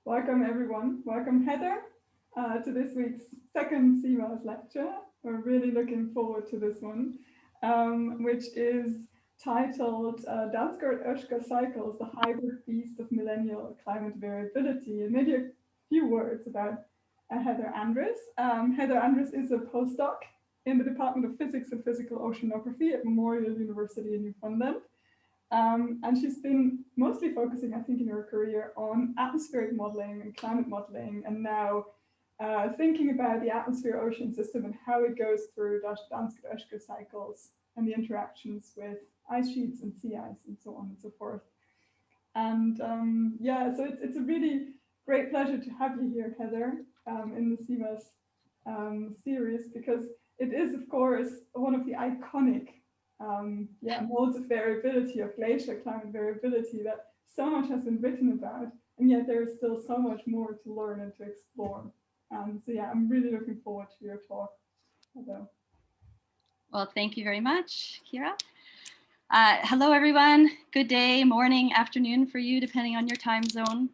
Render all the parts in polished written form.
Welcome everyone. Welcome Heather to this week's second CVAS lecture. We're really looking forward to this one, which is titled Dansgaard-Oeschger Cycles, the Hybrid Beast of Millennial Climate Variability. And maybe a few words about Heather Andres. Heather Andres is a postdoc in the Department of Physics and Physical Oceanography at Memorial University in Newfoundland. And she's been mostly focusing, I think, in her career on atmospheric modeling and climate modeling, and now thinking about the atmosphere-ocean system and how it goes through Dansgaard-Oeschger cycles and the interactions with ice sheets and sea ice and so on and so forth. And yeah, so it's a really great pleasure to have you here, Heather, in the CVAS series, because it is, of course, one of the iconic modes of variability, of glacial climate variability, that so much has been written about, and yet there is still so much more to learn and to explore. So yeah, I'm really looking forward to your talk. Well, thank you very much, Kira. Hello, everyone. Good day, morning, afternoon for you, depending on your time zone.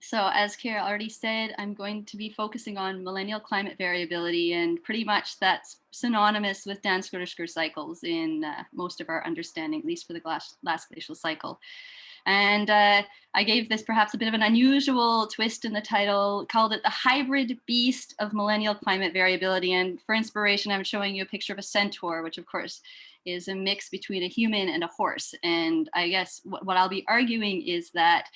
So as Kira already said, I'm going to be focusing on millennial climate variability, and pretty much that's synonymous with Dansgaard-Oeschger cycles in most of our understanding, at least for the last glacial cycle. And I gave this perhaps a bit of an unusual twist in the title, called it the hybrid beast of millennial climate variability. And for inspiration, I'm showing you a picture of a centaur, which of course is a mix between a human and a horse. And I guess what I'll be arguing is that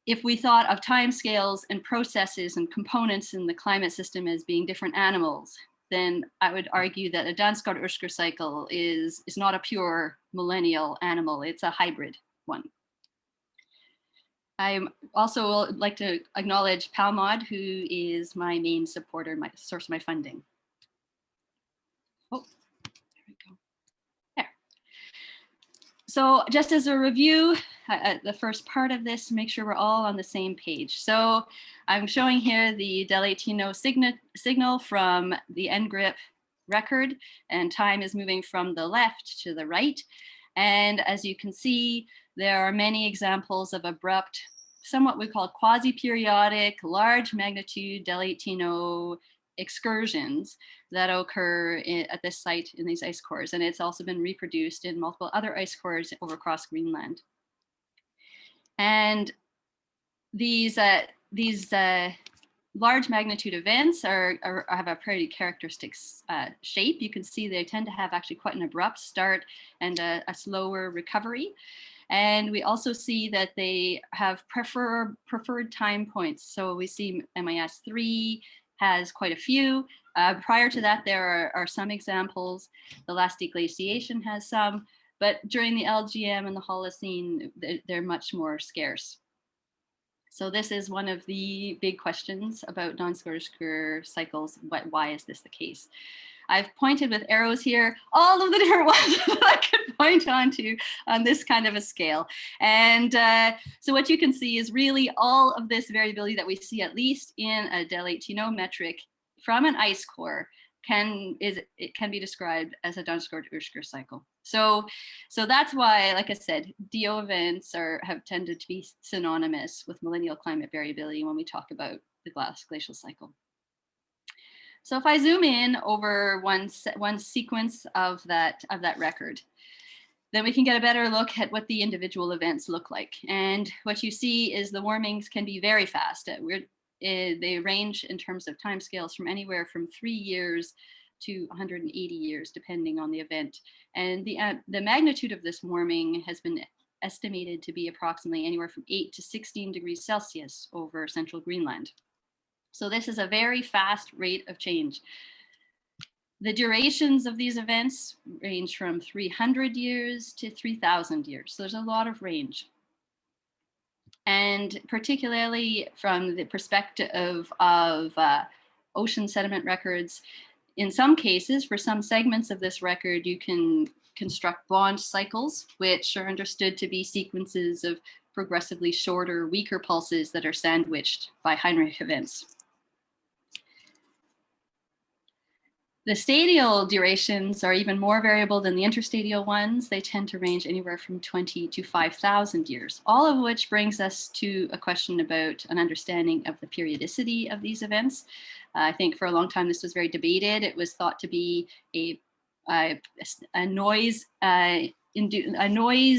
if we thought of timescales and processes and components in the climate system as being different animals, then I would argue that a Dansgaard-Oeschger cycle is not a pure millennial animal, it's a hybrid one. I also would like to acknowledge PalMod, who is my main supporter, my source of my funding. Oh, there we go. There. So just as a review, the first part of this, make sure we're all on the same page. So I'm showing here the Del 18 signal from the NGRIP record, and time is moving from the left to the right. And as you can see, there are many examples of abrupt, somewhat we call quasi-periodic, large magnitude Del 18 excursions that occur at this site in these ice cores. And it's also been reproduced in multiple other ice cores over across Greenland. And these large magnitude events have a pretty characteristic shape. You can see they tend to have actually quite an abrupt start and a slower recovery. And we also see that they have preferred time points. So we see MIS 3 has quite a few. Prior to that, there are some examples. The last deglaciation has some, but during the LGM and the Holocene, they're much more scarce. So this is one of the big questions about Dansgaard-Oeschger cycles. Why is this the case? I've pointed with arrows here all of the different ones that I could point on this kind of a scale. And so what you can see is really all of this variability that we see, at least in a Del 18 metric from an ice core, it can be described as a Dansgaard-Oeschger cycle. So that's why, like I said, DO events have tended to be synonymous with millennial climate variability when we talk about the glacial cycle. So if I zoom in over one sequence of that record, then we can get a better look at what the individual events look like. And what you see is the warmings can be very fast. They range in terms of timescales from anywhere from 3 years to 180 years, depending on the event. And the magnitude of this warming has been estimated to be approximately anywhere from 8 to 16 degrees Celsius over central Greenland. So this is a very fast rate of change. The durations of these events range from 300 years to 3,000 years. So there's a lot of range. And particularly from the perspective of ocean sediment records, in some cases, for some segments of this record, you can construct bond cycles, which are understood to be sequences of progressively shorter, weaker pulses that are sandwiched by Heinrich events. The stadial durations are even more variable than the interstadial ones. They tend to range anywhere from 20 to 5,000 years, all of which brings us to a question about an understanding of the periodicity of these events. I think for a long time this was very debated. It was thought to be a noise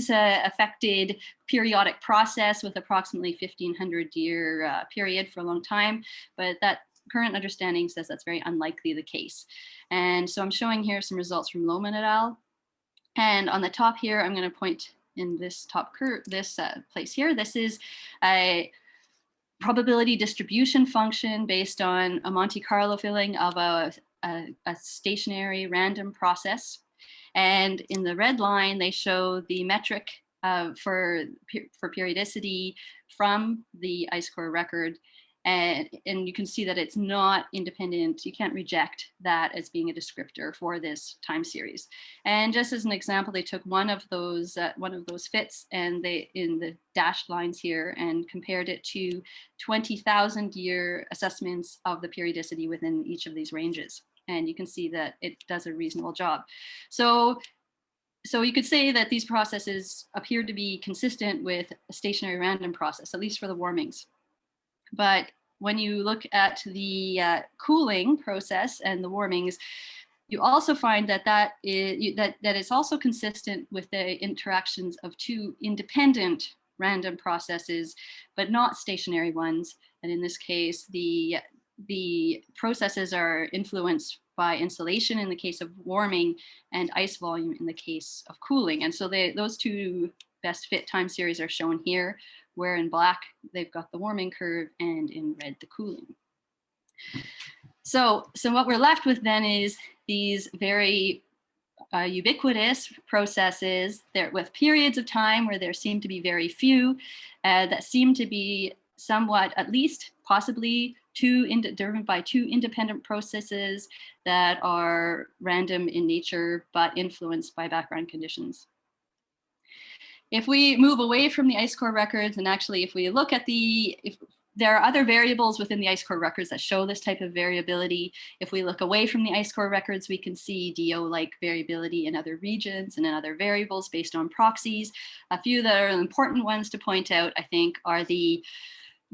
affected periodic process with approximately 1,500 year period for a long time, but that current understanding says that's very unlikely the case. And so I'm showing here some results from Lohmann et al. And on the top here, I'm going to point in this top curve, this place here. This is a probability distribution function based on a Monte Carlo filling of a stationary random process. And in the red line, they show the metric for periodicity from the ice core record. And you can see that it's not independent. You can't reject that as being a descriptor for this time series. And just as an example, they took one of those fits and they in the dashed lines here and compared it to 20,000 year assessments of the periodicity within each of these ranges. And you can see that it does a reasonable job. So you could say that these processes appear to be consistent with a stationary random process, at least for the warmings. But when you look at the cooling process and the warmings, you also find that it's also consistent with the interactions of two independent random processes, but not stationary ones. And in this case, the processes are influenced by insolation in the case of warming and ice volume in the case of cooling. And so those two best fit time series are shown here, where in black, they've got the warming curve and in red, the cooling. So what we're left with then is these very ubiquitous processes there with periods of time where there seem to be very few that seem to be somewhat, at least possibly driven by two independent processes that are random in nature, but influenced by background conditions. If we move away from the ice core records, and actually if we look at if there are other variables within the ice core records that show this type of variability. If we look away from the ice core records, we can see DO-like variability in other regions and in other variables based on proxies. A few that are important ones to point out, I think, are the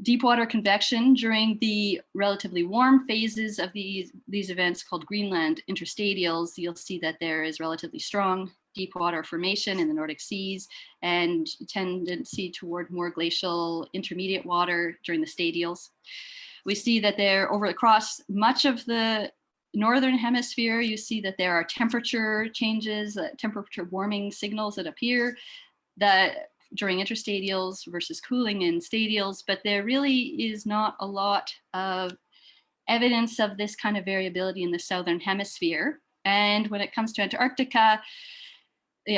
deep water convection during the relatively warm phases of these events called Greenland interstadials. You'll see that there is relatively strong deep water formation in the Nordic seas and tendency toward more glacial intermediate water during the stadials. We see that there across much of the northern hemisphere, you see that there are temperature changes, temperature warming signals that appear that during interstadials versus cooling in stadials, but there really is not a lot of evidence of this kind of variability in the southern hemisphere. And when it comes to Antarctica,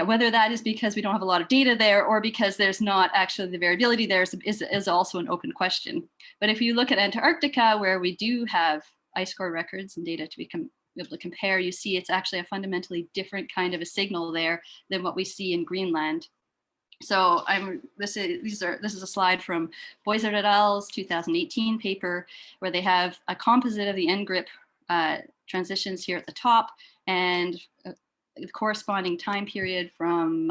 whether that is because we don't have a lot of data there or because there's not actually the variability there is also an open question. But if you look at Antarctica, where we do have ice core records and data to be able to compare, you see it's actually a fundamentally different kind of a signal there than what we see in Greenland. So this is a slide from Boyser et al.'s 2018 paper, where they have a composite of the n-grip transitions here at the top and the corresponding time period from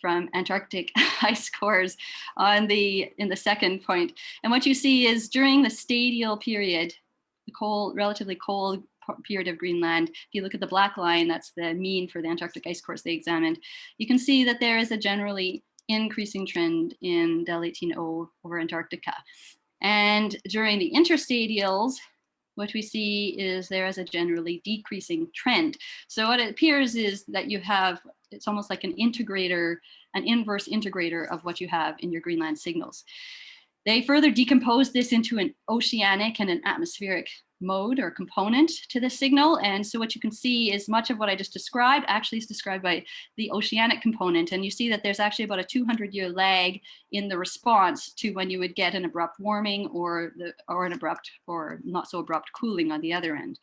Antarctic ice cores in the second point. And what you see is during the stadial period, the relatively cold period of Greenland, if you look at the black line, that's the mean for the Antarctic ice cores they examined, you can see that there is a generally increasing trend in del 18O over Antarctica. And during the interstadials, what we see is there is a generally decreasing trend. So what it appears is that it's almost like an integrator, an inverse integrator of what you have in your Greenland signals. They further decompose this into an oceanic and an atmospheric mode or component to the signal. And so what you can see is much of what I just described actually is described by the oceanic component. And you see that there's actually about a 200-year lag in the response to when you would get an abrupt warming or an abrupt or not so abrupt cooling on the other end.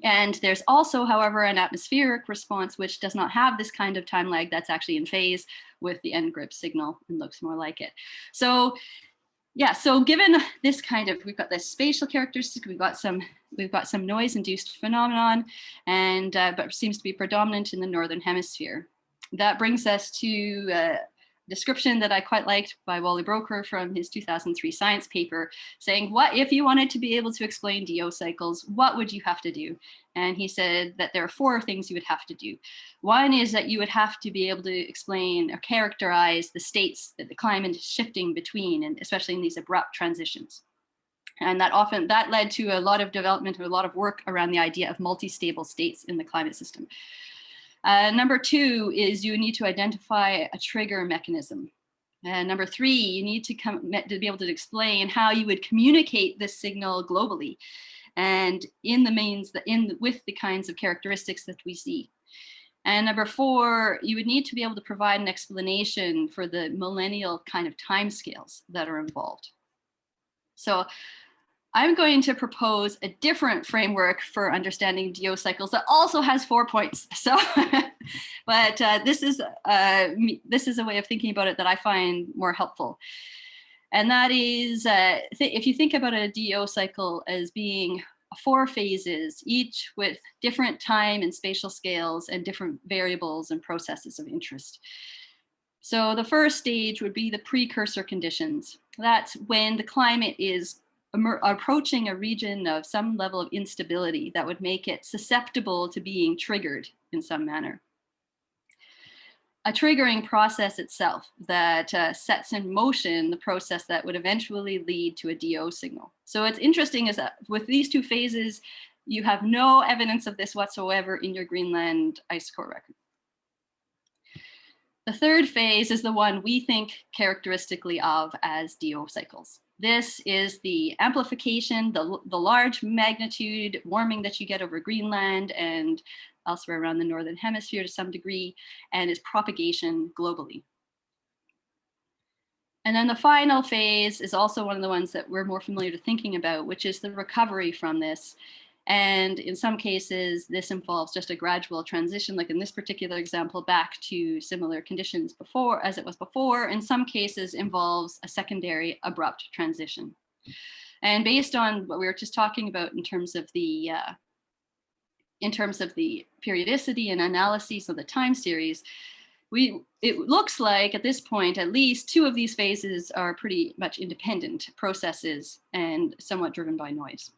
And there's also, however, an atmospheric response, which does not have this kind of time lag, that's actually in phase with the n-grip signal and looks more like it. So Yeah, so given this we've got this spatial characteristic, we've got some noise-induced phenomenon, and but seems to be predominant in the northern hemisphere. That brings us to a description that I quite liked by Wally Broker from his 2003 science paper, saying, what if you wanted to be able to explain DO cycles, what would you have to do? And he said that there are 4 things you would have to do. One is that you would have to be able to explain or characterize the states that the climate is shifting between, and especially in these abrupt transitions. And that led to a lot of development or a lot of work around the idea of multi-stable states in the climate system. Number 2 is you need to identify a trigger mechanism. And number 3, you need to be able to explain how you would communicate this signal globally, and with the kinds of characteristics that we see. And number 4, you would need to be able to provide an explanation for the millennial kind of timescales that are involved. So I'm going to propose a different framework for understanding DO cycles that also has 4 points. So, but this is a way of thinking about it that I find more helpful. And that is, if you think about a DO cycle as being 4 phases, each with different time and spatial scales and different variables and processes of interest. So the first stage would be the precursor conditions. That's when the climate is approaching a region of some level of instability that would make it susceptible to being triggered in some manner. A triggering process itself that sets in motion the process that would eventually lead to a DO signal. So what's interesting is that with these 2 phases, you have no evidence of this whatsoever in your Greenland ice core record. The third phase is the one we think characteristically of as DO cycles. This is the amplification, the large magnitude warming that you get over Greenland and elsewhere around the northern hemisphere to some degree, and its propagation globally. And then the final phase is also one of the ones that we're more familiar to thinking about, which is the recovery from this. And in some cases, this involves just a gradual transition, like in this particular example, back to similar conditions before, as it was before. In some cases, involves a secondary abrupt transition. And based on what we were just talking about in terms of the periodicity and analyses of the time series, it looks like at this point, at least 2 of these phases are pretty much independent processes and somewhat driven by noise.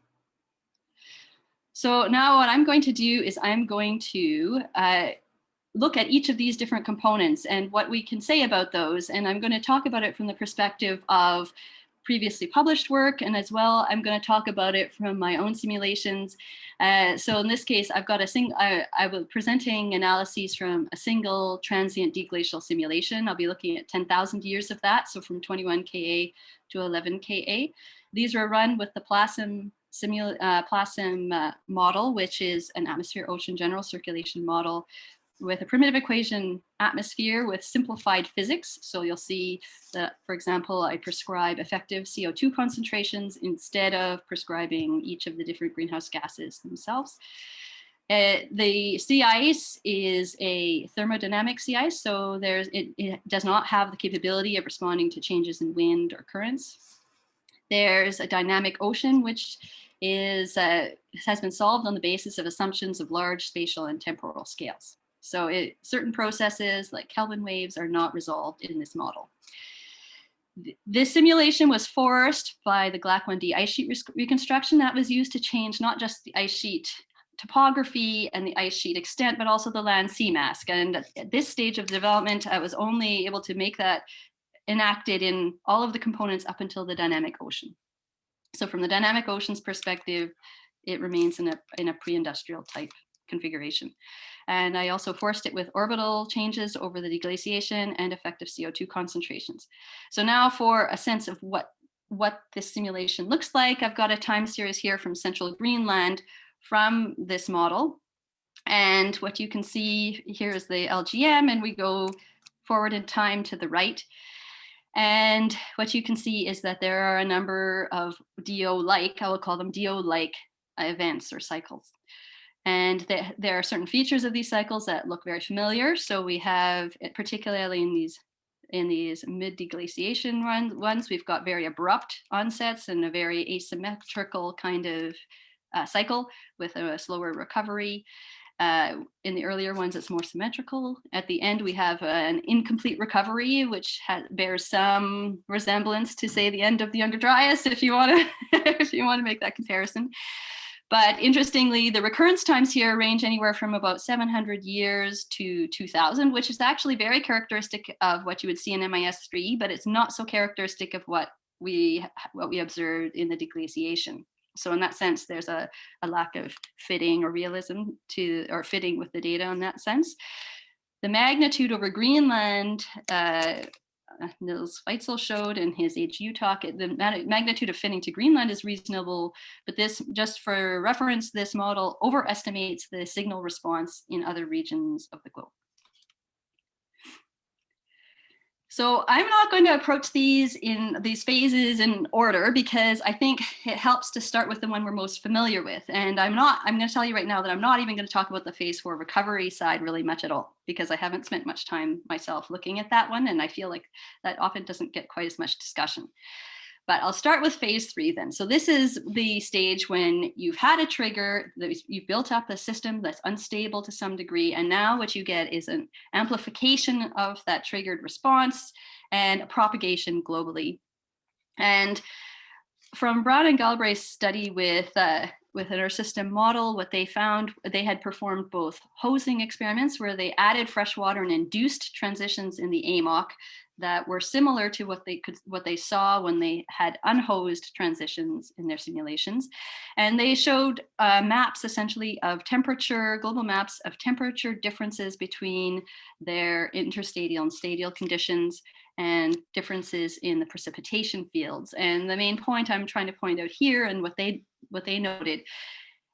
So now what I'm going to do is I'm going to look at each of these different components and what we can say about those. And I'm going to talk about it from the perspective of previously published work, and as well, I'm going to talk about it from my own simulations. So in this case, I've got I will be presenting analyses from a single transient deglacial simulation. I'll be looking at 10,000 years of that, so from 21 Ka to 11 Ka. These are run with the PLASM model, which is an atmosphere ocean general circulation model with a primitive equation atmosphere with simplified physics. So you'll see that, for example, I prescribe effective CO2 concentrations instead of prescribing each of the different greenhouse gases themselves. The sea ice is a thermodynamic sea ice, so it does not have the capability of responding to changes in wind or currents. There's a dynamic ocean, which has been solved on the basis of assumptions of large spatial and temporal scales. So certain processes like Kelvin waves are not resolved in this model. This simulation was forced by the GLAC 1D ice sheet reconstruction that was used to change not just the ice sheet topography and the ice sheet extent, but also the land sea mask. And at this stage of development, I was only able to make that enacted in all of the components up until the dynamic ocean. So from the dynamic ocean's perspective, it remains in a pre-industrial type configuration. And I also forced it with orbital changes over the deglaciation and effective CO2 concentrations. So now for a sense of what this simulation looks like, I've got a time series here from central Greenland from this model. And what you can see here is the LGM, and we go forward in time to the right. And what you can see is that there are a number of DO-like, I will call them DO-like events or cycles. And there are certain features of these cycles that look very familiar. So we have, particularly in these in these mid-deglaciation ones, we've got very abrupt onsets and a very asymmetrical kind of cycle with a slower recovery. In the earlier ones, it's more symmetrical. At the end, we have an incomplete recovery, which bears some resemblance to, say, the end of the Younger Dryas, if you want to if you want to make that comparison. But interestingly, the recurrence times here range anywhere from about 700 years to 2000, which is actually very characteristic of what you would see in MIS3, but it's not so characteristic of what we observed in the deglaciation. So in that sense, there's a lack of fitting or realism or fitting with the data in that sense. The magnitude over Greenland, Nils Weitzel showed in his AGU talk, the magnitude of fitting to Greenland is reasonable, but this, just for reference, this model overestimates the signal response in other regions of the globe. So I'm not going to approach these phases in order, because I think it helps to start with the one we're most familiar with. And I'm going to tell you right now that I'm not even going to talk about the phase 4 recovery side really much at all, because I haven't spent much time myself looking at that one. And I feel like that often doesn't get quite as much discussion. But I'll start with phase 3 then. So this is the stage when you've had a trigger, you've built up a system that's unstable to some degree, and now what you get is an amplification of that triggered response and a propagation globally. And from Brown and Galbraith's study with an Earth system model, what they found, they had performed both hosing experiments where they added fresh water and induced transitions in the AMOC that were similar to what they saw when they had unhosed transitions in their simulations. And they showed maps essentially of temperature, global maps of temperature differences between their interstadial and stadial conditions and differences in the precipitation fields. And the main point I'm trying to point out here, and what they noted,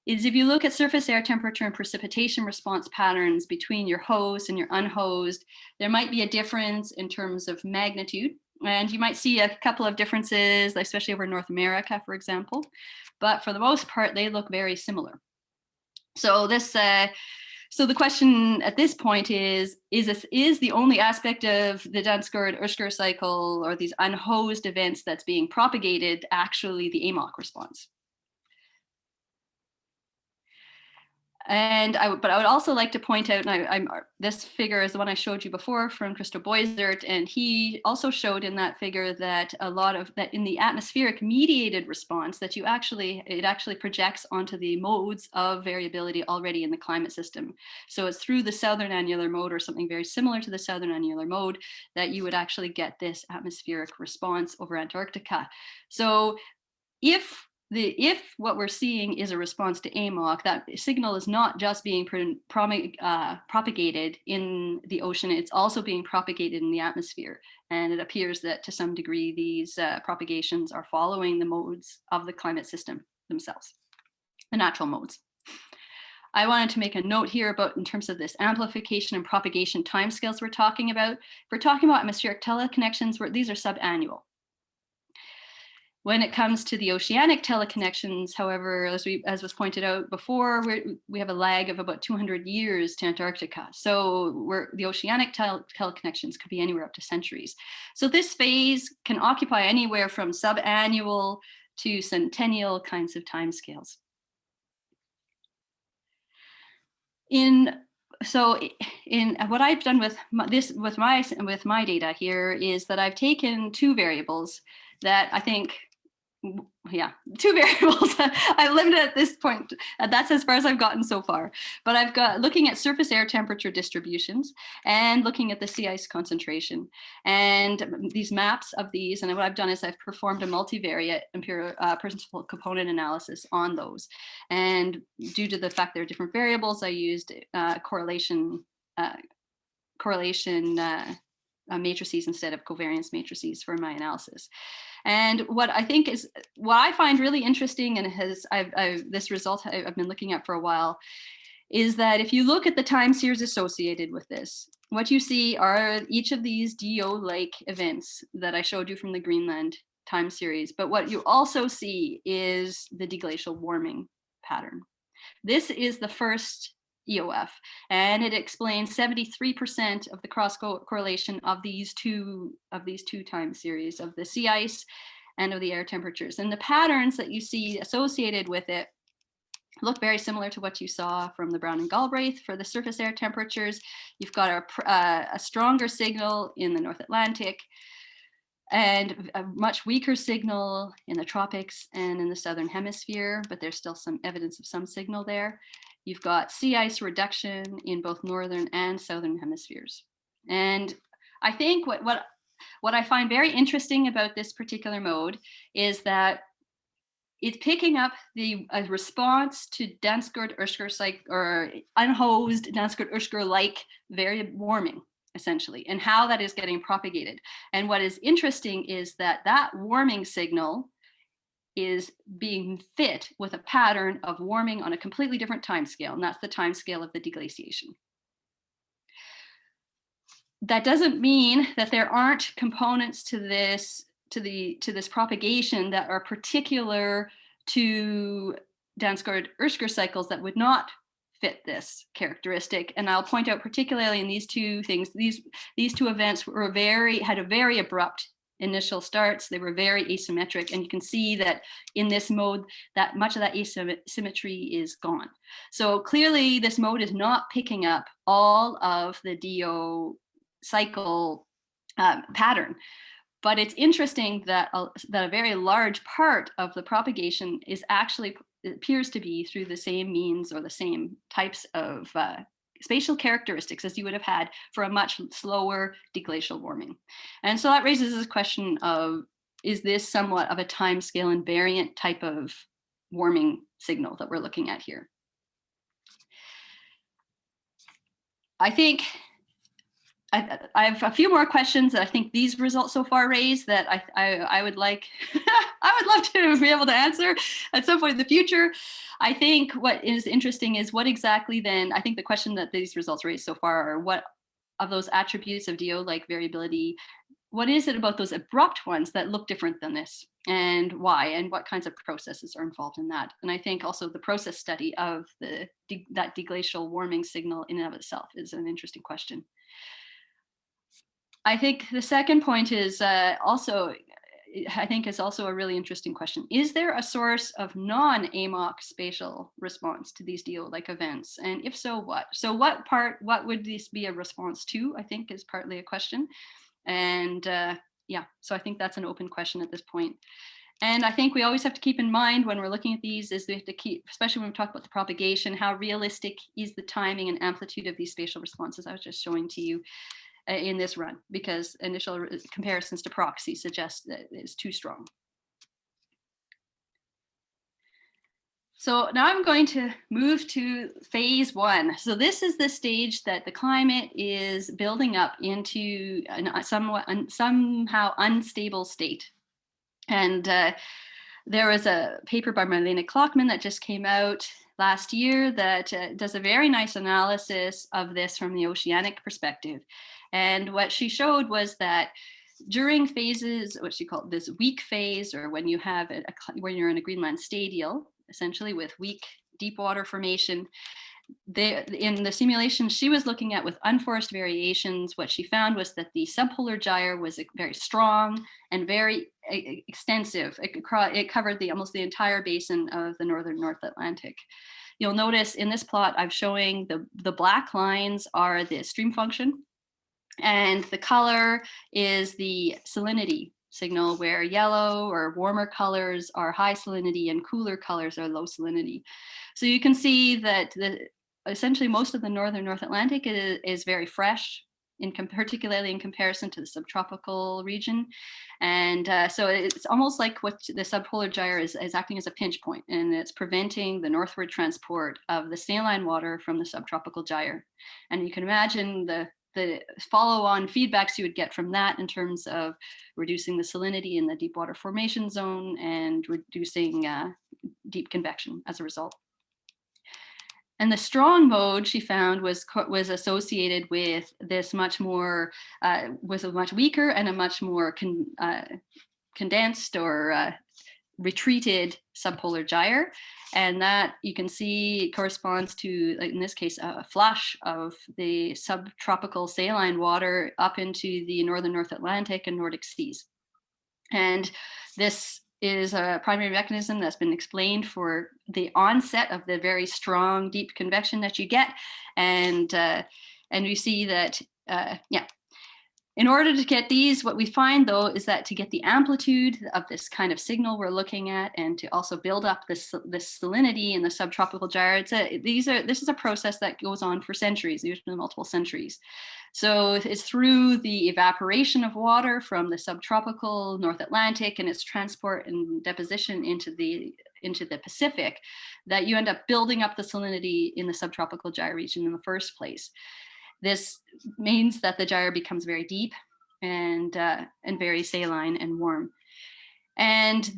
is if you look at surface air temperature and precipitation response patterns between your hosed and your unhosed, there might be a difference in terms of magnitude. And you might see a couple of differences, especially over North America, for example. But for the most part, they look very similar. So so the question at this point is the only aspect of the Dansgaard-Oeschger cycle or these unhosed events that's being propagated actually the AMOC response? But I would also like to point out, and this figure is the one I showed you before from Christo Boisert, and he also showed in that figure that a lot of that in the atmospheric mediated response that it actually projects onto the modes of variability already in the climate system. So it's through the southern annular mode or something very similar to the southern annular mode that you would actually get this atmospheric response over Antarctica. So if what we're seeing is a response to AMOC, that signal is not just being propagated in the ocean, it's also being propagated in the atmosphere. And it appears that to some degree, these propagations are following the modes of the climate system themselves, the natural modes. I wanted to make a note here about, in terms of this amplification and propagation timescales we're talking about. If we're talking about atmospheric teleconnections, these are subannual. When it comes to the oceanic teleconnections, however, as was pointed out before, we have a lag of about 200 years to Antarctica. So the oceanic teleconnections could be anywhere up to centuries. So this phase can occupy anywhere from subannual to centennial kinds of timescales. So what I've done with my data here is that I've taken two variables that I think, two variables. I've limited at this point. That's as far as I've gotten so far. But I've got looking at surface air temperature distributions and looking at the sea ice concentration. And these maps of these, and what I've done is I've performed a multivariate principal component analysis on those. And due to the fact there are different variables, I used correlation matrices instead of covariance matrices for my analysis. And what I find really interesting, and this result I've been looking at for a while, is that if you look at the time series associated with this, what you see are each of these DO-like events that I showed you from the Greenland time series. But what you also see is the deglacial warming pattern. This is the first EOF, and it explains 73% of the cross correlation of these two time series of the sea ice and of the air temperatures. And the patterns that you see associated with it look very similar to what you saw from the Brown and Galbraith for the surface air temperatures. You've got a stronger signal in the North Atlantic and a much weaker signal in the tropics and in the southern hemisphere, but there's still some evidence of some signal there. You've got sea ice reduction in both northern and southern hemispheres. And I think what I find very interesting about this particular mode is that it's picking up a response to Dansgaard-Oeschger or unhosed Dansgaard-Oeschger-like variable warming, essentially, and how that is getting propagated. And what is interesting is that warming signal is being fit with a pattern of warming on a completely different time scale, and that's the time scale of the deglaciation. That doesn't mean that there aren't components to this propagation that are particular to Dansgaard-Oeschger cycles that would not fit this characteristic. And I'll point out particularly in these two things, these two events had a very abrupt initial starts. They were very asymmetric, and you can see that in this mode that much of that asymmetry is gone. So clearly this mode is not picking up all of the DO cycle pattern. But it's interesting that a very large part of the propagation appears to be through the same means or the same types of spatial characteristics as you would have had for a much slower deglacial warming. And so that raises this question of, is this somewhat of a timescale invariant type of warming signal that we're looking at here? I think I have a few more questions that I think these results so far raise that I would like, I would love to be able to answer at some point in the future. I think what is interesting is what exactly then, I think the question that these results raise so far are what of those attributes of DO like variability, what is it about those abrupt ones that look different than this, and why, and what kinds of processes are involved in that? And I think also the process study of that deglacial warming signal in and of itself is an interesting question. I think the second point is also a really interesting question. Is there a source of non-AMOC spatial response to these DO-like events? And if so, what? So what would this be a response to, I think is partly a question. And yeah, so I think that's an open question at this point. And I think we always have to keep in mind when we're looking at these is we have to keep, especially when we talk about the propagation, how realistic is the timing and amplitude of these spatial responses I was just showing to you in this run, because initial comparisons to proxy suggest that it's too strong. So now I'm going to move to phase one. So this is the stage that the climate is building up into a somehow unstable state. And there was a paper by Marlene Klockman that just came out last year that does a very nice analysis of this from the oceanic perspective. And what she showed was that during phases, what she called this weak phase, or when you have when you're in a Greenland stadial, essentially with weak deep water formation, in the simulation she was looking at with unforced variations, what she found was that the subpolar gyre was very strong and very extensive. It covered almost the entire basin of the northern North Atlantic. You'll notice in this plot I'm showing the black lines are the stream function, and the color is the salinity signal, where yellow or warmer colors are high salinity and cooler colors are low salinity. So you can see that essentially most of the northern North Atlantic is very fresh, particularly in comparison to the subtropical region. And so it's almost like what the subpolar gyre is acting as a pinch point, and it's preventing the northward transport of the saline water from the subtropical gyre. And you can imagine the follow-on feedbacks you would get from that in terms of reducing the salinity in the deep water formation zone and reducing deep convection as a result. And the strong mode she found was associated with this much more, was a much weaker and a much more condensed or retreated subpolar gyre. And that you can see corresponds to, in this case, a flush of the subtropical saline water up into the northern North Atlantic and Nordic seas. And this is a primary mechanism that's been explained for the onset of the very strong deep convection that you get. And we see that, in order to get these, what we find though is that to get the amplitude of this kind of signal we're looking at, and to also build up this salinity in the subtropical gyre, this is a process that goes on for centuries, usually multiple centuries. So it's through the evaporation of water from the subtropical North Atlantic and its transport and deposition into the Pacific that you end up building up the salinity in the subtropical gyre region in the first place. This means that the gyre becomes very deep and very saline and warm. And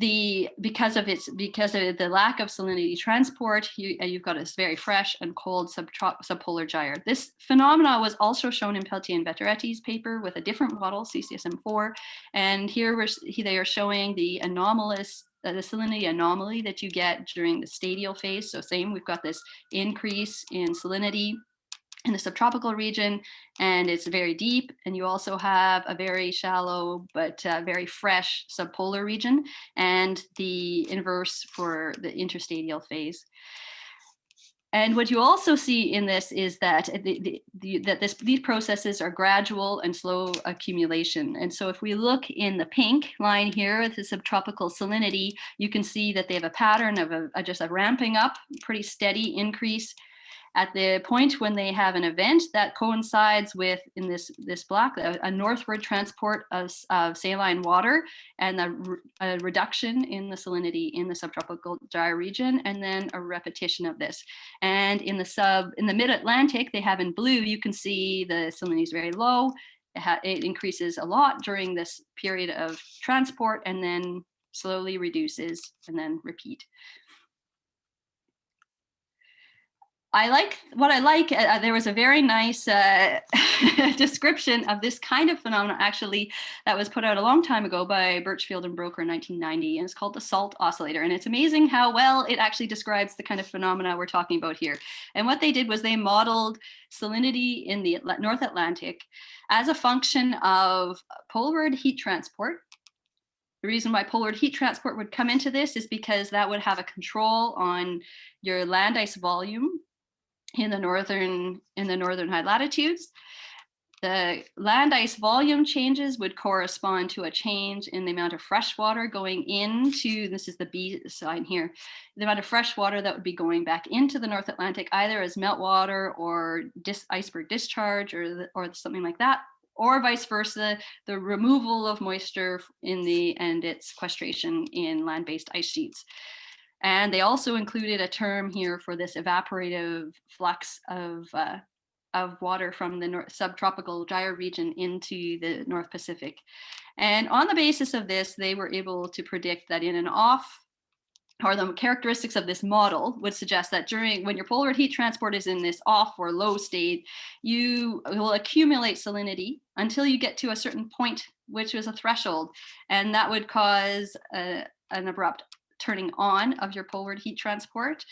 because of the lack of salinity transport, you've got this very fresh and cold subpolar gyre. This phenomena was also shown in Pelletier and Vetteretti's paper with a different model, CCSM4. And here they are showing the salinity anomaly that you get during the stadial phase. So same, we've got this increase in salinity in the subtropical region, and it's very deep. And you also have a very shallow but very fresh subpolar region, and the inverse for the interstadial phase. And what you also see in this is that these processes are gradual and slow accumulation. And so if we look in the pink line here, the subtropical salinity, you can see that they have a pattern of just a ramping up, pretty steady increase. At the point when they have an event that coincides with, in this block, a northward transport of saline water and a reduction in the salinity in the subtropical gyre region, and then a repetition of this. And in the mid-Atlantic, they have in blue, you can see the salinity is very low. It increases a lot during this period of transport and then slowly reduces and then repeat. There was a very nice description of this kind of phenomenon actually that was put out a long time ago by Birchfield and Broker in 1990, and it's called the salt oscillator. And it's amazing how well it actually describes the kind of phenomena we're talking about here. And what they did was they modeled salinity in the North Atlantic as a function of polarward heat transport. The reason why polarward heat transport would come into this is because that would have a control on your land ice volume in the northern high latitudes. The land ice volume changes would correspond to a change in the amount of fresh water going into, this is the B sign here, the amount of fresh water that would be going back into the North Atlantic, either as meltwater or iceberg discharge or something like that, or vice versa, the removal of moisture and its sequestration in land-based ice sheets. And they also included a term here for this evaporative flux of water from the subtropical gyre region into the North Pacific. And on the basis of this, they were able to predict that in an off, or the characteristics of this model would suggest that when your polarward heat transport is in this off or low state, you will accumulate salinity until you get to a certain point, which is a threshold. And that would cause an abrupt turning on of your polarward heat transport.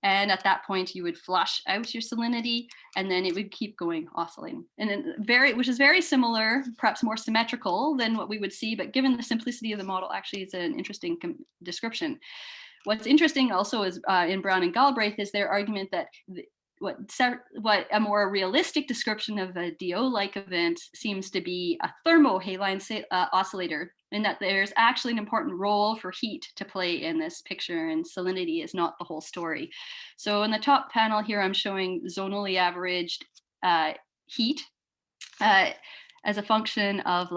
And at that point, you would flush out your salinity, and then it would keep going oscillating. And which is very similar, perhaps more symmetrical than what we would see, but given the simplicity of the model, actually it's an interesting description. What's interesting also is in Brown and Galbraith is their argument that what a more realistic description of a DO-like event seems to be a thermohaline oscillator, in that there's actually an important role for heat to play in this picture, and salinity is not the whole story. So in the top panel here, I'm showing zonally averaged heat as a function of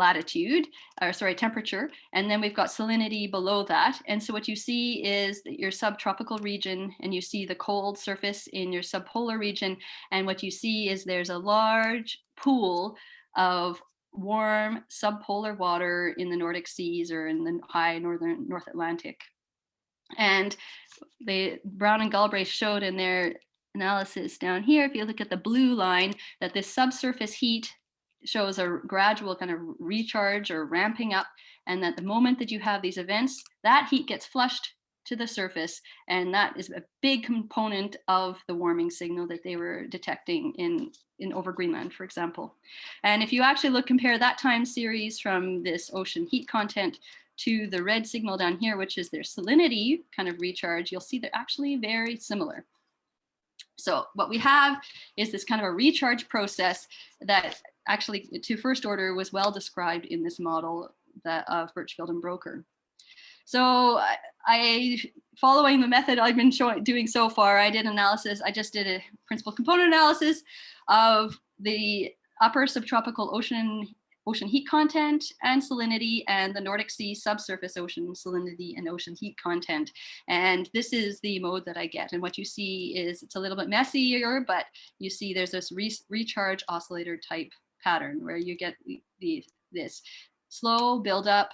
temperature, and then we've got salinity below that. And so what you see is that your subtropical region, and you see the cold surface in your subpolar region, and what you see is there's a large pool of warm subpolar water in the Nordic seas or in the high North Atlantic. And Brown and Galbraith showed in their analysis down here, if you look at the blue line, that this subsurface heat shows a gradual kind of recharge or ramping up And that the moment that you have these events, that heat gets flushed to the surface. And that is a big component of the warming signal that they were detecting in over Greenland, for example. And if you actually compare that time series from this ocean heat content to the red signal down here, which is their salinity kind of recharge, you'll see they're actually very similar. So what we have is this kind of a recharge process that actually to first order was well described in this model of Birchfield and Broker. So following the method I've been doing so far, I did analysis. I just did a principal component analysis of the upper subtropical ocean heat content and salinity, and the Nordic Sea subsurface ocean salinity and ocean heat content. And this is the mode that I get. And what you see is it's a little bit messier, but you see there's this recharge oscillator type pattern where you get this slow buildup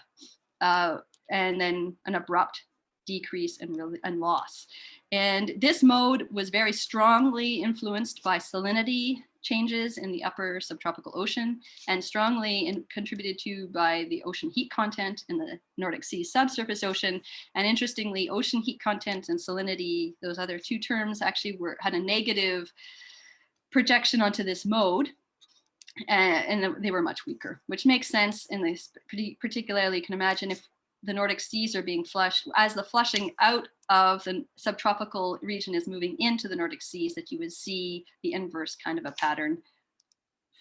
and then an abrupt decrease and loss. And this mode was very strongly influenced by salinity changes in the upper subtropical ocean, and strongly contributed to by the ocean heat content in the Nordic Sea subsurface ocean. And interestingly, ocean heat content and salinity, those other two terms, actually had a negative projection onto this mode. And they were much weaker, which makes sense in this. Particularly, you can imagine if the Nordic seas are being flushed, as the flushing out of the subtropical region is moving into the Nordic seas, that you would see the inverse kind of a pattern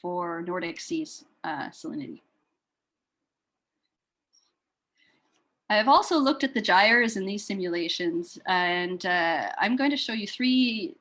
for Nordic seas salinity. I have also looked at the gyres in these simulations, and I'm going to show you three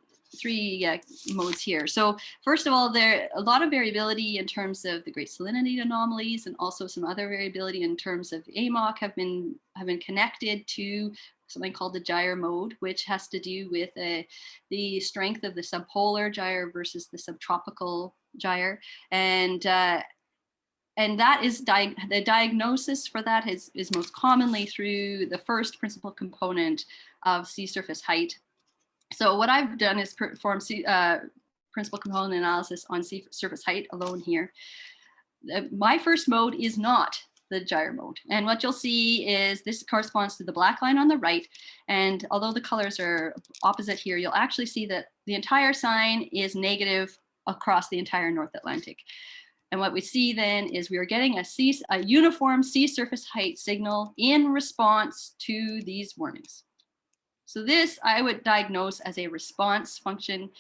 modes here. So first of all, there a lot of variability in terms of the great salinity anomalies, and also some other variability in terms of AMOC have been connected to something called the gyre mode, which has to do with the strength of the subpolar gyre versus the subtropical gyre. And that is the diagnosis for that is most commonly through the first principal component of sea surface height. So what I've done is perform principal component analysis on sea surface height alone here. My first mode is not the gyre mode. And what you'll see is this corresponds to the black line on the right. And although the colors are opposite here, you'll actually see that the entire sign is negative across the entire North Atlantic. And what we see then is we are getting a uniform sea surface height signal in response to these warnings. So this I would diagnose as a response function.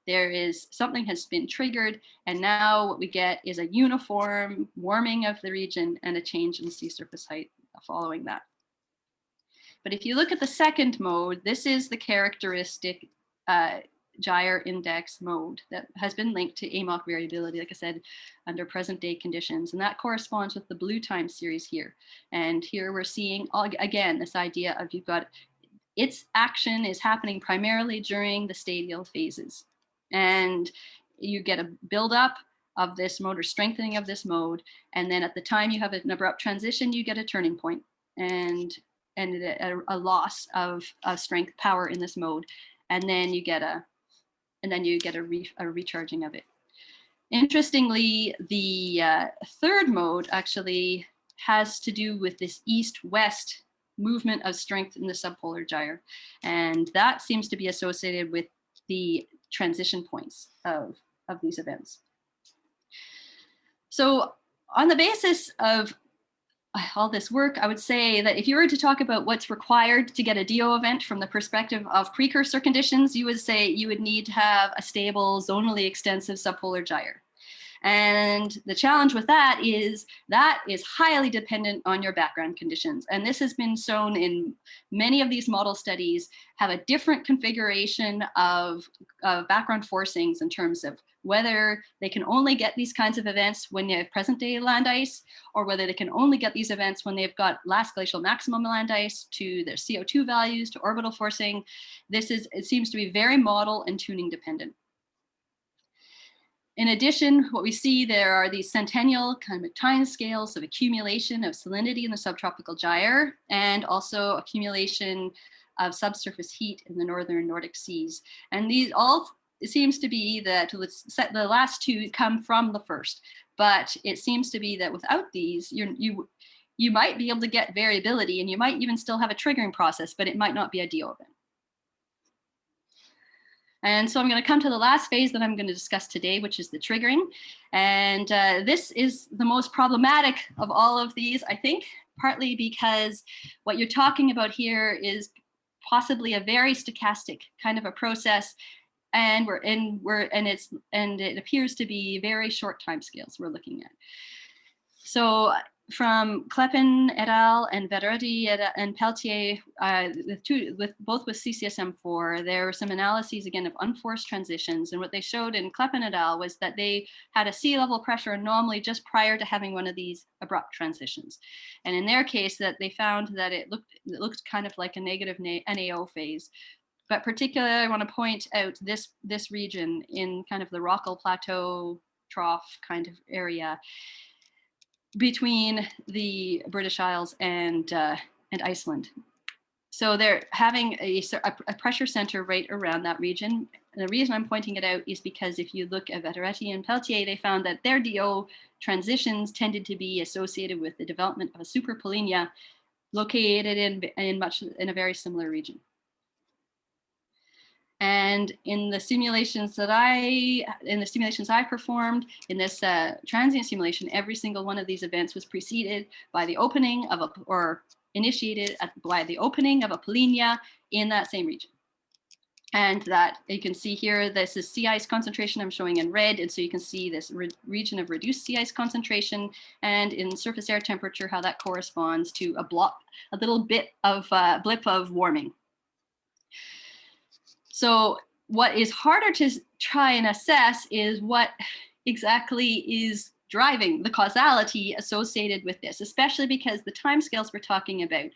There is something has been triggered, and now what we get is a uniform warming of the region and a change in sea surface height following that. But if you look at the second mode, this is the characteristic gyre index mode that has been linked to AMOC variability, like I said, under present day conditions. And that corresponds with the blue time series here. And here we're seeing, again, this idea of you've got its action is happening primarily during the stadial phases. And you get a buildup of this mode or strengthening of this mode. And then at the time you have an abrupt transition, you get a turning point and a loss of strength power in this mode. And then you get a recharging of it. Interestingly, the third mode actually has to do with this east-west movement of strength in the subpolar gyre. And that seems to be associated with the transition points of these events. So on the basis of all this work, I would say that if you were to talk about what's required to get a DO event from the perspective of precursor conditions, you would say you would need to have a stable, zonally extensive subpolar gyre. And the challenge with that is highly dependent on your background conditions. And this has been shown in many of these model studies have a different configuration of background forcings in terms of whether they can only get these kinds of events when you have present day land ice, or whether they can only get these events when they've got last glacial maximum land ice to their CO2 values, to orbital forcing. It seems to be very model and tuning dependent. In addition, what we see there are these centennial kind of time scales of accumulation of salinity in the subtropical gyre, and also accumulation of subsurface heat in the northern Nordic seas. And these all, it seems to be that the last two come from the first, but it seems to be that without these, you might be able to get variability, and you might even still have a triggering process, but it might not be a DO event. And so I'm going to come to the last phase that I'm going to discuss today, which is the triggering. And this is the most problematic of all of these, I think, partly because what you're talking about here is possibly a very stochastic kind of a process, and it appears to be very short timescales we're looking at. So from Kleppen et al. And Variability and Peltier, both with CCSM4, there were some analyses again of unforced transitions. And what they showed in Kleppen et al. Was that they had a sea level pressure anomaly just prior to having one of these abrupt transitions. And in their case, that they found that it looked kind of like a negative NAO phase. But particularly, I want to point out this region in kind of the Rockall Plateau trough kind of area between the British Isles and Iceland. So they're having a pressure center right around that region. And the reason I'm pointing it out is because if you look at Variability and Peltier, they found that their DO transitions tended to be associated with the development of a superpolynya located in a very similar region. And in the simulations I performed in this transient simulation, every single one of these events was preceded by the opening of initiated by the opening of a polynya in that same region. And that you can see here, this is sea ice concentration I'm showing in red. And so you can see this region of reduced sea ice concentration, and in surface air temperature, how that corresponds to a little bit of blip of warming. So what is harder to try and assess is what exactly is driving the causality associated with this, especially because the timescales we're talking about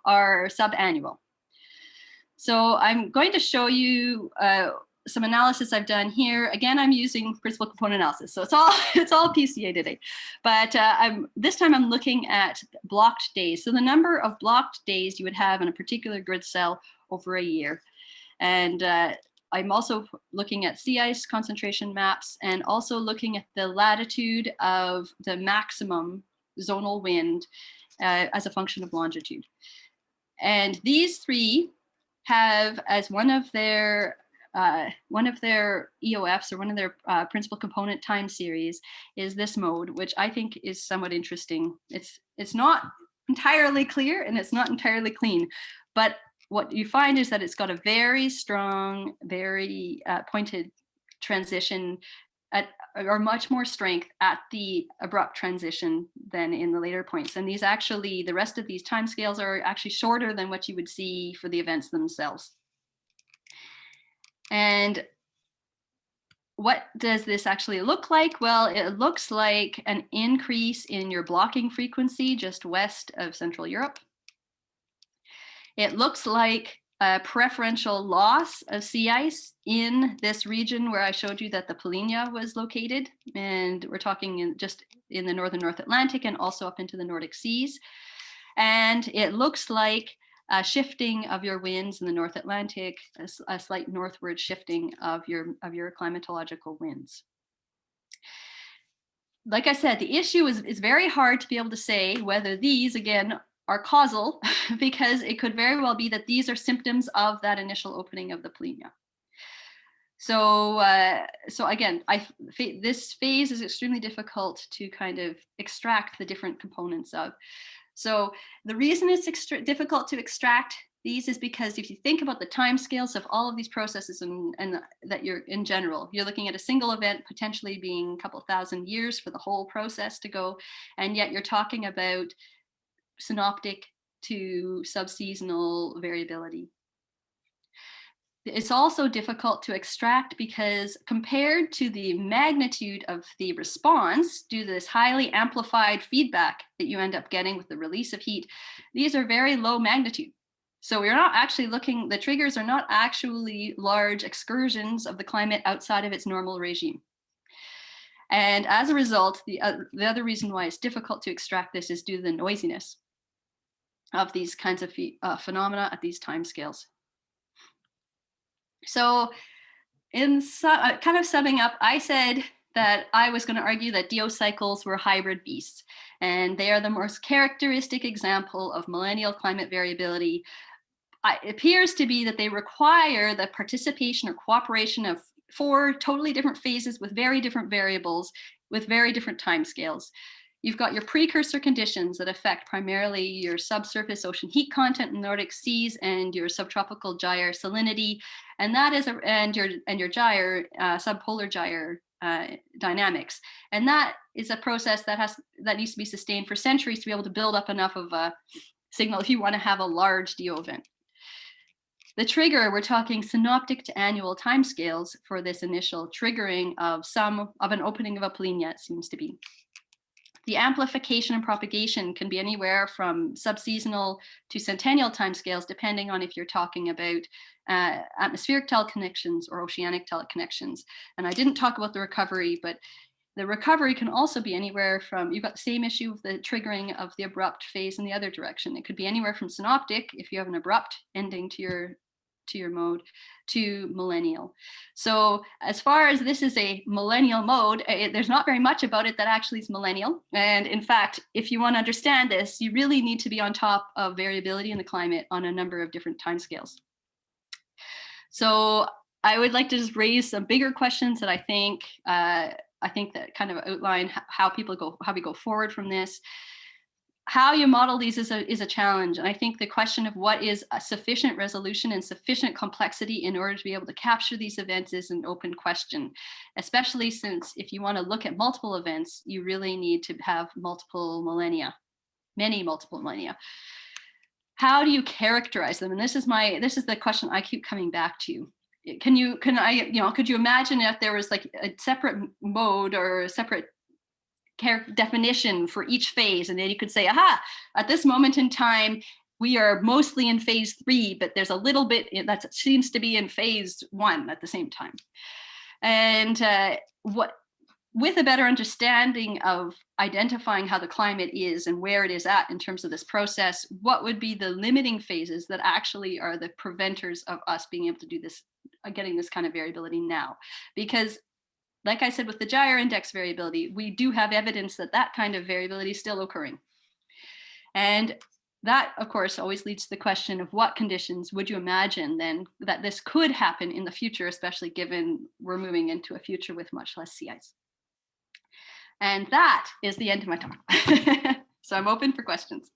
are subannual. So I'm going to show you some analysis I've done here. Again, I'm using principal component analysis, so it's all PCA today. But this time I'm looking at blocked days. So the number of blocked days you would have in a particular grid cell over a year. And I'm also looking at sea ice concentration maps, and also looking at the latitude of the maximum zonal wind as a function of longitude. And these three have as one of their EOFs, or one of their principal component time series, is this mode, which I think is somewhat interesting. It's not entirely clear and it's not entirely clean, but what you find is that it's got a very strong, very pointed transition or much more strength at the abrupt transition than in the later points. And the rest of these timescales are actually shorter than what you would see for the events themselves. And what does this actually look like? Well, it looks like an increase in your blocking frequency just west of Central Europe. It looks like a preferential loss of sea ice in this region where I showed you that the polynya was located. And we're talking just in the northern North Atlantic and also up into the Nordic seas. And it looks like a shifting of your winds in the North Atlantic, a slight northward shifting of your climatological winds. Like I said, the issue is very hard to be able to say whether these, again, are causal, because it could very well be that these are symptoms of that initial opening of the polynya. So again, this phase is extremely difficult to kind of extract the different components of. So the reason it's difficult to extract these is because if you think about the timescales of all of these processes and that you're in general, you're looking at a single event potentially being a couple thousand years for the whole process to go, and yet you're talking about synoptic to subseasonal variability. It's also difficult to extract because compared to the magnitude of the response due to this highly amplified feedback that you end up getting with the release of heat, these are very low magnitude. So we're not actually the triggers are not actually large excursions of the climate outside of its normal regime. And as a result, the other reason why it's difficult to extract this is due to the noisiness of these kinds of phenomena at these timescales. So kind of summing up, I said that I was going to argue that DO cycles were hybrid beasts, and they are the most characteristic example of millennial climate variability. It appears to be that they require the participation or cooperation of 4 totally different phases with very different variables, with very different timescales. You've got your precursor conditions that affect primarily your subsurface ocean heat content in Nordic seas and your subtropical gyre salinity, and that is your gyre subpolar gyre dynamics, and that is a process that needs to be sustained for centuries to be able to build up enough of a signal if you want to have a large DO event. The trigger, we're talking synoptic to annual timescales for this initial triggering of an opening of a polynya, it seems to be. The amplification and propagation can be anywhere from subseasonal to centennial timescales, depending on if you're talking about atmospheric teleconnections or oceanic teleconnections. And I didn't talk about the recovery, but the recovery can also be anywhere from, you've got the same issue of the triggering of the abrupt phase in the other direction. It could be anywhere from synoptic, if you have an abrupt ending to your mode, to millennial. So as far as this is a millennial mode, there's not very much about it that actually is millennial. And in fact, if you want to understand this, you really need to be on top of variability in the climate on a number of different timescales. So I would like to just raise some bigger questions that I think that kind of outline how we go forward from this. How you model these is a challenge. And I think the question of what is a sufficient resolution and sufficient complexity in order to be able to capture these events is an open question, especially since if you want to look at multiple events, you really need to have multiple millennia, many multiple millennia. How do you characterize them? And this is the question I keep coming back to. Could you imagine if there was like a separate mode or a separate definition for each phase, and then you could say, aha, at this moment in time we are mostly in phase 3, but there's a little bit that seems to be in phase 1 at the same time. And with a better understanding of identifying how the climate is and where it is at in terms of this process, what would be the limiting phases that actually are the preventers of us being able to do this, getting this kind of variability now? Because like I said, with the gyre index variability, we do have evidence that that kind of variability is still occurring. And that, of course, always leads to the question of what conditions would you imagine then that this could happen in the future, especially given we're moving into a future with much less sea ice. And that is the end of my talk. So I'm open for questions.